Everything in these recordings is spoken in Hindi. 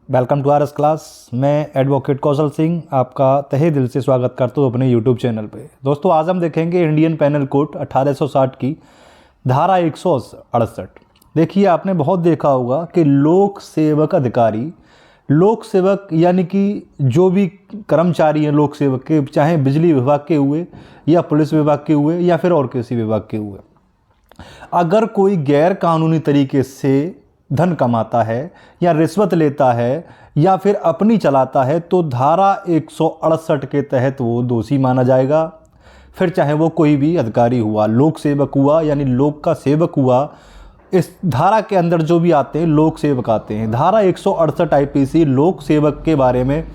Welcome to RS class. मैं एडवोकेट कौशल सिंह आपका तहे दिल से स्वागत करता हूँ अपने यूट्यूब चैनल पे। दोस्तों, आज हम देखेंगे इंडियन पेनल कोड 1860 की धारा 168। देखिए, आपने बहुत देखा होगा कि लोक सेवक अधिकारी, लोक सेवक यानी कि जो भी कर्मचारी हैं लोक सेवक के, चाहे बिजली विभाग के हुए या पुलिस विभाग के हुए या फिर और किसी विभाग के हुए, अगर कोई गैर कानूनी तरीके से धन कमाता है या रिश्वत लेता है या फिर अपनी चलाता है तो धारा 168 के तहत वो दोषी माना जाएगा। फिर चाहे वो कोई भी अधिकारी हुआ, लोक सेवक हुआ यानी लोक का सेवक हुआ, इस धारा के अंदर जो भी आते हैं लोक सेवक आते हैं। धारा 168 आईपीसी लोक सेवक के बारे में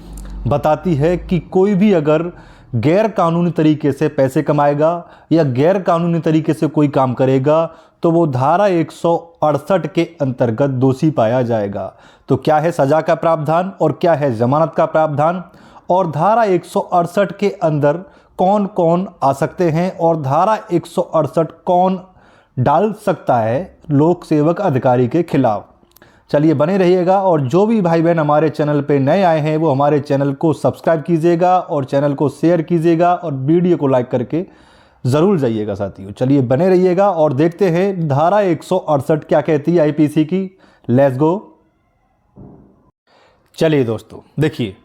बताती है कि कोई भी अगर गैर कानूनी तरीके से पैसे कमाएगा या गैर कानूनी तरीके से कोई काम करेगा तो वो धारा 168 के अंतर्गत दोषी पाया जाएगा। तो क्या है सज़ा का प्रावधान और क्या है जमानत का प्रावधान, और धारा 168 के अंदर कौन कौन आ सकते हैं और धारा 168 कौन डाल सकता है लोक सेवक अधिकारी के खिलाफ। चलिए बने रहिएगा, और जो भी भाई बहन हमारे चैनल पे नए आए हैं वो हमारे चैनल को सब्सक्राइब कीजिएगा और चैनल को शेयर कीजिएगा और वीडियो को लाइक करके ज़रूर जाइएगा साथियों। चलिए बने रहिएगा और देखते हैं धारा 168 क्या कहती है आईपीसी की। Let's go. चलिए दोस्तों, देखिए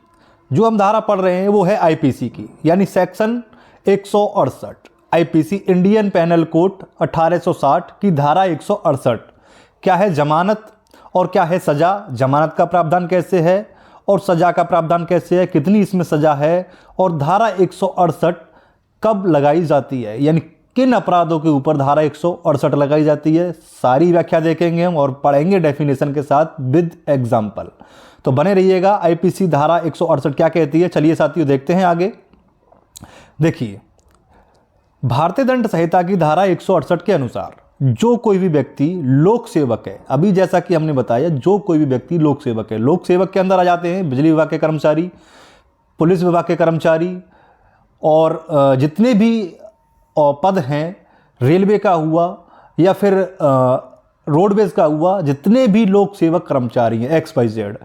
जो हम धारा पढ़ रहे हैं वो है आईपीसी की, यानी section 168 IPC Indian penal code 1860 की धारा 168। क्या है जमानत और क्या है सज़ा, जमानत का प्रावधान कैसे है और सज़ा का प्रावधान कैसे है, कितनी इसमें सज़ा है, और धारा 168 कब लगाई जाती है, यानी किन अपराधों के ऊपर धारा 168 लगाई जाती है। सारी व्याख्या देखेंगे हम और पढ़ेंगे डेफिनेशन के साथ विद एग्जाम्पल। तो बने रहिएगा। आईपीसी धारा 168 क्या कहती है, चलिए साथियों देखते हैं आगे। देखिए, भारतीय दंड संहिता की धारा 168 के अनुसार जो कोई भी व्यक्ति लोक सेवक है, अभी जैसा कि हमने बताया जो कोई भी व्यक्ति लोक सेवक है, लोक सेवक के अंदर आ जाते हैं बिजली विभाग के कर्मचारी, पुलिस विभाग के कर्मचारी और जितने भी पद हैं, रेलवे का हुआ या फिर रोडवेज का हुआ, जितने भी लोक सेवक कर्मचारी हैं XYZ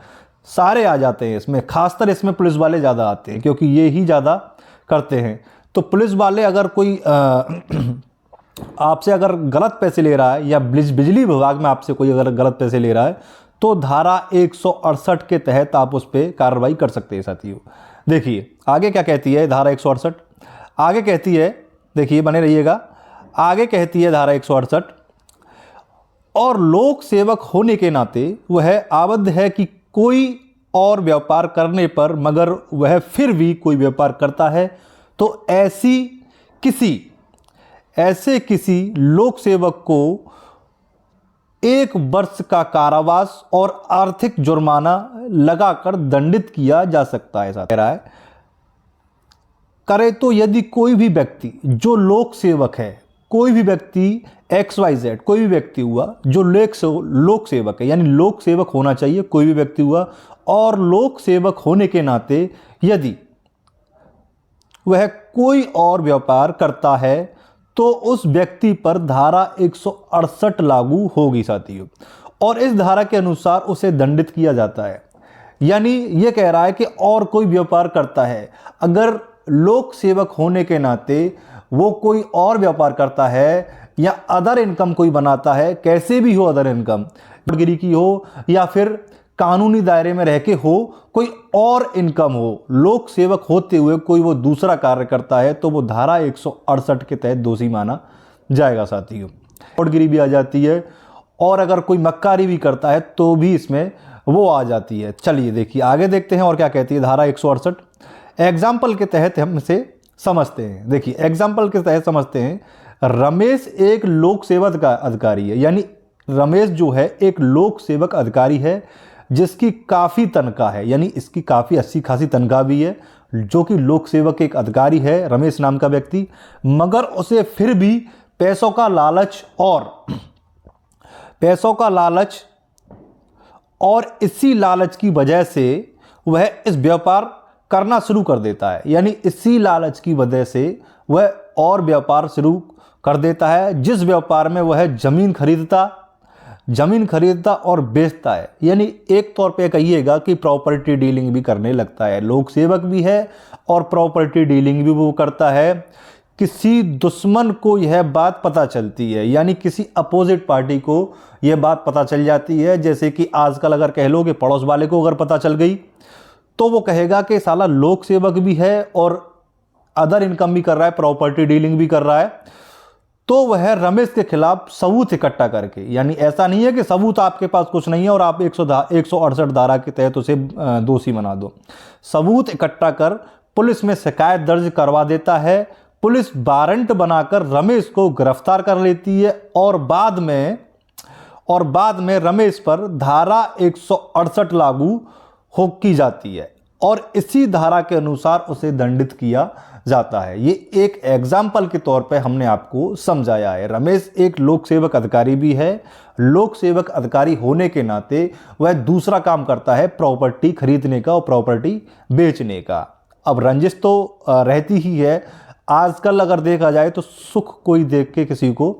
सारे आ जाते हैं इसमें। खासतर इसमें पुलिस वाले ज़्यादा आते हैं क्योंकि ये ही ज़्यादा करते हैं। तो पुलिस वाले अगर कोई आपसे अगर गलत पैसे ले रहा है या बिजली विभाग में आपसे कोई अगर गलत पैसे ले रहा है तो धारा 168 के तहत आप उस पर कार्रवाई कर सकते हैं साथियों। देखिए आगे क्या कहती है धारा 168। आगे कहती है, देखिए बने रहिएगा, आगे कहती है धारा 168, और लोक सेवक होने के नाते वह आबद्ध है कि कोई और व्यापार करने पर मगर वह फिर भी कोई व्यापार करता है तो ऐसे किसी लोक सेवक को 1 वर्ष का कारावास और आर्थिक जुर्माना लगाकर दंडित किया जा सकता है। कह रहा है करे तो यदि कोई भी व्यक्ति जो लोक सेवक है, कोई भी व्यक्ति XYZ कोई भी व्यक्ति हुआ जो लोक सेवक है, यानी लोक सेवक होना चाहिए कोई भी व्यक्ति हुआ, और लोक सेवक होने के नाते यदि वह कोई और व्यापार करता है तो उस व्यक्ति पर धारा 168 लागू होगी साथियों, और इस धारा के अनुसार उसे दंडित किया जाता है। यानी यह कह रहा है कि और कोई व्यापार करता है, अगर लोक सेवक होने के नाते वो कोई और व्यापार करता है या अदर इनकम कोई बनाता है, कैसे भी हो अदर इनकम, गिरी की हो या फिर कानूनी दायरे में रह के हो, कोई और इनकम हो, लोक सेवक होते हुए कोई वो दूसरा कार्य करता है तो वो धारा 168 के तहत दोषी माना जाएगा साथियों। गिरी भी आ जाती है, और अगर कोई मक्कारी भी करता है तो भी इसमें वो आ जाती है। चलिए देखिए आगे देखते हैं और क्या कहती है धारा 168। एग्जाम्पल के तहत हम इसे समझते हैं। देखिए एग्जाम्पल के तहत समझते हैं। रमेश एक लोक सेवक का अधिकारी है, यानी रमेश जो है एक लोक सेवक अधिकारी है जिसकी काफ़ी तनख्वाह है, यानी इसकी काफ़ी अच्छी खासी तनख्वाह भी है, जो कि लोक सेवक एक अधिकारी है रमेश नाम का व्यक्ति, मगर उसे फिर भी पैसों का लालच और इसी लालच की वजह से वह इस व्यापार करना शुरू कर देता है, यानी इसी लालच की वजह से वह और व्यापार शुरू कर देता है जिस व्यापार में वह जमीन खरीदता जमीन खरीदता और बेचता है, यानी एक तौर पे कहिएगा कि प्रॉपर्टी डीलिंग भी करने लगता है, लोक सेवक भी है और प्रॉपर्टी डीलिंग भी वो करता है। किसी दुश्मन को यह बात पता चलती है, यानी किसी अपोजिट पार्टी को यह बात पता चल जाती है, जैसे कि आजकल अगर कह लो कि पड़ोस वाले को अगर पता चल गई तो वो कहेगा कि साला लोक सेवक भी है और अदर इनकम भी कर रहा है, प्रॉपर्टी डीलिंग भी कर रहा है, तो वह रमेश के खिलाफ सबूत इकट्ठा करके, यानी ऐसा नहीं है कि सबूत आपके पास कुछ नहीं है और आप 168 धारा के तहत उसे दोषी बना दो। सबूत इकट्ठा कर पुलिस में शिकायत दर्ज करवा देता है, पुलिस वारंट बनाकर रमेश को गिरफ्तार कर लेती है और बाद में रमेश पर धारा 168 लागू की जाती है और इसी धारा के अनुसार उसे दंडित किया जाता है। ये एक एग्जाम्पल के तौर पे हमने आपको समझाया है। रमेश एक लोक सेवक अधिकारी भी है, लोक सेवक अधिकारी होने के नाते वह दूसरा काम करता है प्रॉपर्टी खरीदने का और प्रॉपर्टी बेचने का। अब रंजिश तो रहती ही है, आजकल अगर देखा जाए तो सुख कोई देख के किसी को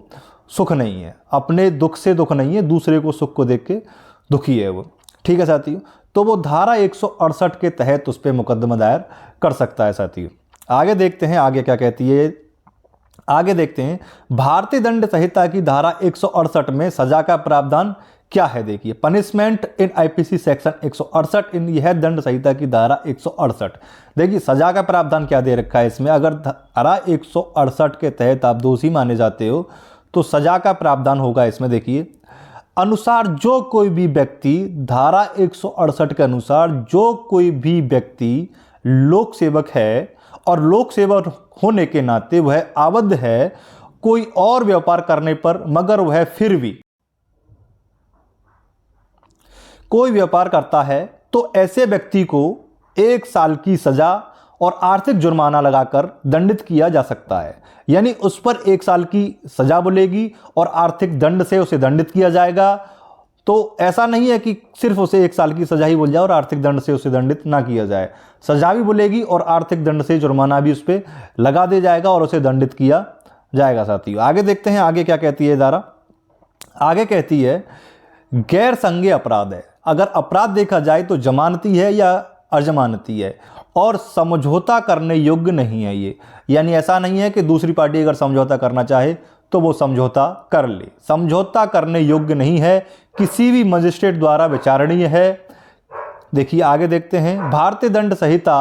सुख नहीं है, अपने दुख से दुख नहीं है, दूसरे को सुख को देख के दुखी है वो। ठीक है साथियों, तो वो धारा 168 के तहत उस पर मुकदमा दायर कर सकता है साथियों। आगे देखते हैं आगे क्या कहती है। आगे देखते हैं भारतीय दंड संहिता की धारा 168 में सजा का प्रावधान क्या है। देखिए, पनिशमेंट इन आईपीसी सेक्शन 168 इन यह दंड संहिता की धारा 168। देखिए सजा का प्रावधान क्या दे रखा है इसमें। अगर धारा 168 के तहत आप दोषी माने जाते हो तो सजा का प्रावधान होगा इसमें। देखिए अनुसार जो कोई भी व्यक्ति, धारा 168 के अनुसार जो कोई भी व्यक्ति लोक सेवक है और लोक सेवक होने के नाते वह आबद्ध है कोई और व्यापार करने पर, मगर वह फिर भी कोई व्यापार करता है, तो ऐसे व्यक्ति को 1 साल की सजा और आर्थिक जुर्माना लगाकर दंडित किया जा सकता है। यानी उस पर 1 साल की सजा बोलेगी और आर्थिक दंड से उसे दंडित किया जाएगा। तो ऐसा नहीं है कि सिर्फ उसे 1 साल की सजा ही बोल जाए और आर्थिक दंड से उसे दंडित ना किया जाए, सजा भी बोलेगी और आर्थिक दंड से जुर्माना भी उस पर लगा दिया जाएगा और उसे दंडित किया जाएगा साथियों। आगे देखते हैं आगे क्या कहती है धारा। आगे कहती है गैर संज्ञेय अपराध है। अगर अपराध देखा जाए तो जमानती है या अजमानती है और समझौता करने योग्य नहीं है ये, यानी ऐसा नहीं है कि दूसरी पार्टी अगर समझौता करना चाहे तो वो समझौता कर ले। समझौता करने योग्य नहीं है, किसी भी मजिस्ट्रेट द्वारा विचारणीय है। देखिए आगे देखते हैं भारतीय दंड संहिता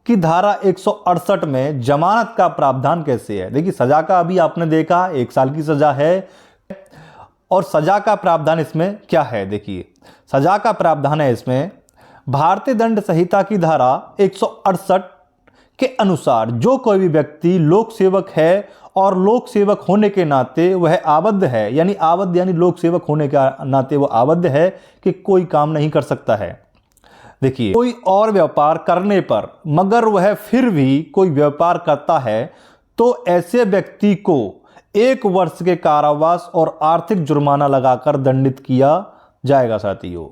की धारा 168 में जमानत का प्रावधान कैसे है। देखिए सजा का अभी आपने देखा 1 साल की सजा है और सजा का प्रावधान इसमें क्या है। देखिए सजा का प्रावधान है इसमें भारतीय दंड संहिता की धारा 168 के अनुसार जो कोई भी व्यक्ति लोक सेवक है और लोक सेवक होने के नाते वह आबद्ध है, यानी आबद्ध यानी लोक सेवक होने के नाते वह आबद्ध है कि कोई काम नहीं कर सकता है। देखिए कोई और व्यापार करने पर मगर वह फिर भी कोई व्यापार करता है तो ऐसे व्यक्ति को 1 वर्ष के कारावास और आर्थिक जुर्माना लगाकर दंडित किया जाएगा साथियों।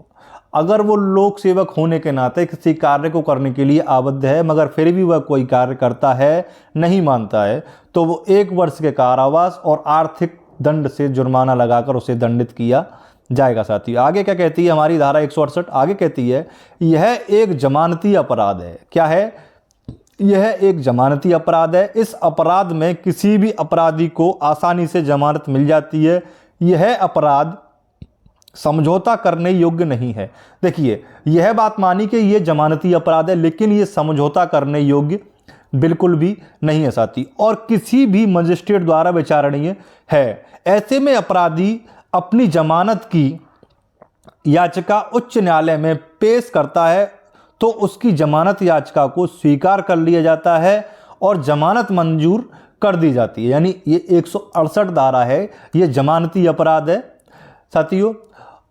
अगर वो लोक सेवक होने के नाते किसी कार्य को करने के लिए आबद्ध है मगर फिर भी वह कोई कार्य करता है, नहीं मानता है, तो वो 1 वर्ष के कारावास और आर्थिक दंड से जुर्माना लगाकर उसे दंडित किया जाएगा साथियों। आगे क्या कहती है हमारी धारा 168। आगे कहती है यह एक जमानती अपराध है। क्या है? यह एक जमानती अपराध है। इस अपराध में किसी भी अपराधी को आसानी से जमानत मिल जाती है। यह अपराध समझौता करने योग्य नहीं है। देखिए यह बात मानी कि यह जमानती अपराध है लेकिन यह समझौता करने योग्य बिल्कुल भी नहीं है साथी और किसी भी मजिस्ट्रेट द्वारा विचारणीय है। ऐसे में अपराधी अपनी जमानत की याचिका उच्च न्यायालय में पेश करता है तो उसकी जमानत याचिका को स्वीकार कर लिया जाता है और जमानत मंजूर कर दी जाती है। यानी ये 168 धारा है, ये जमानती अपराध है साथियों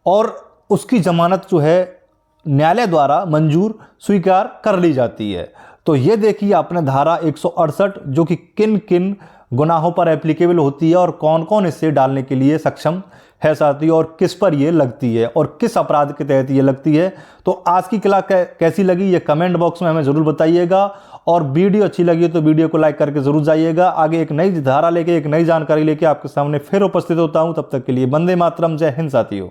और उसकी जमानत जो है न्यायालय द्वारा मंजूर स्वीकार कर ली जाती है। तो ये देखिए आपने धारा 168 जो कि किन किन गुनाहों पर एप्लीकेबल होती है और कौन कौन इससे डालने के लिए सक्षम है साथियों, और किस पर ये लगती है और किस अपराध के तहत ये लगती है। तो आज की क्लास कैसी लगी ये कमेंट बॉक्स में हमें ज़रूर बताइएगा, और वीडियो अच्छी लगी तो वीडियो को लाइक करके ज़रूर जाइएगा। आगे एक नई धारा लेके, एक नई जानकारी लेके आपके सामने फिर उपस्थित होता हूँ। तब तक के लिए वंदे मातरम, जय हिंद साथियों।